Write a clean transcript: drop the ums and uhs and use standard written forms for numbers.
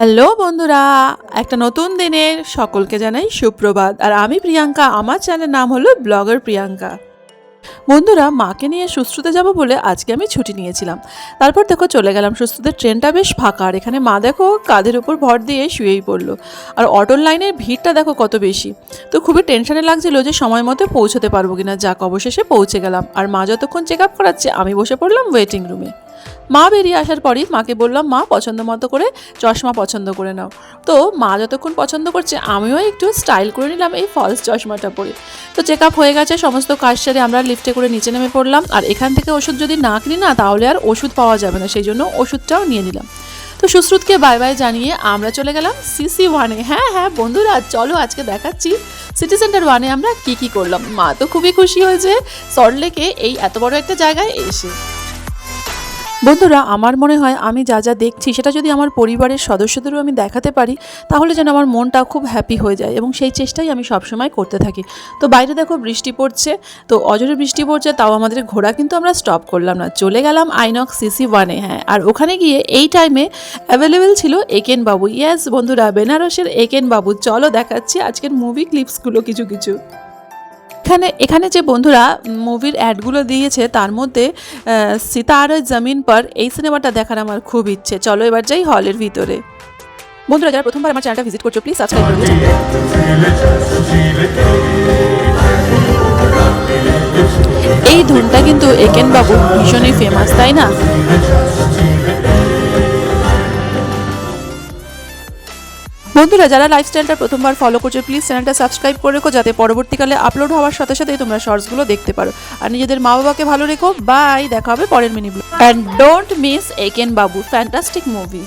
Hello বন্ধুরা, একটা নতুন দিনের সকলকে জানাই সুপ্রভাত। আর আমি প্রিয়াঙ্কা, আমার চ্যানেলের নাম হলো ব্লগার প্রিয়াঙ্কা। বন্ধুরা, মাকে নিয়ে সুশ্রুতে যাব বলে আজকে আমি ছুটি নিয়েছিলাম। তারপর দেখো চলে গেলাম। সুশ্রুতের ট্রেনটা বেশ ফাঁকা, আর এখানে মা দেখো কাঁধের উপর ভর দিয়ে শুয়েই পড়লো। আর অটোর লাইনের ভিড়টা দেখো কত বেশি। তো খুবই টেনশনে লাগছিল যে সময় মতো পৌঁছতে পারবো কিনা। যাক, অবশেষে পৌঁছে গেলাম। আর মা যতক্ষণ চেক আপ করাচ্ছে আমি বসে পড়লাম ওয়েটিং রুমে। মা বেরিয়ে আসার পরই মাকে বললাম, মা পছন্দ মতো করে চশমা পছন্দ করে নাও। তো মা যতক্ষণ পছন্দ করছে আমিও একটু স্টাইল করে নিলাম এই ফলস চশমাটা পরে। তো চেক আপ হয়ে গেছে, সমস্ত কাজ সেরে আমরা লিফটে করে নিচে নেমে পড়লাম। আর এখান থেকে ওষুধ যদি না কিনি না তাহলে আর ওষুধ পাওয়া যাবে না, সেই জন্য ওষুধটাও নিয়ে নিলাম। তো সুশ্রুতকে বাই বাই জানিয়ে আমরা চলে গেলাম CC1-এ। হ্যাঁ বন্ধুরা, চলো আজকে দেখাচ্ছি সিটি সেন্টার 1-এ আমরা কি করলাম। মা তো খুবই খুশি হয়েছে সল্টলেকে এই এত বড় একটা জায়গায় এসে। বন্ধুরা, আমার মনে হয় আমি যা যা দেখছি সেটা যদি আমার পরিবারের সদস্যদেরও আমি দেখাতে পারি তাহলে যেন আমার মনটা খুব হ্যাপি হয়ে যায়, এবং সেই চেষ্টাই আমি সবসময় করতে থাকি। তো বাইরে দেখো বৃষ্টি পড়ছে, তো অজরে বৃষ্টি পড়ছে, তাও আমাদের ঘোরা কিন্তু আমরা স্টপ করলাম না, চলে গেলাম আইনক্স CC1-এ। হ্যাঁ, আর ওখানে গিয়ে এই টাইমে অ্যাভেলেবেল ছিল একেন বাবু। ইয়েস বন্ধুরা, বেনারসের একেন বাবু। চলো দেখাচ্ছি আজকের মুভি ক্লিপসগুলো কিছু কিছু। এখানে যে বন্ধুরা মুভির অ্যাডগুলো দিয়েছে তার মধ্যে সিতারে জমিন পর এই সিনেমাটা দেখার আমার খুব ইচ্ছে। চলো এবার যাই হলের ভিতরে। বন্ধুরা, যারা প্রথমবার আমার চ্যানেলটা ভিজিট করছো প্লিজ সাবস্ক্রাইব করে দিও। এই ধুনটা কিন্তু একেন বাবু ভীষণই ফেমাস, তাই না? বন্ধুরা, যারা লাইফস্টাইলটা প্রথমবার ফলো করছো প্লিজ চ্যানেলটা সাবস্ক্রাইব করে রেখো, যাতে পরবর্তীকালে আপলোড হওয়ার সাথে সাথেই তোমরা শর্টসগুলো দেখতে পারো। আর নিজেদের মা বাবাকে ভালো রেখো। বাই, দেখা হবে পরের mini blog. And don't miss Eken Babu, fantastic movie.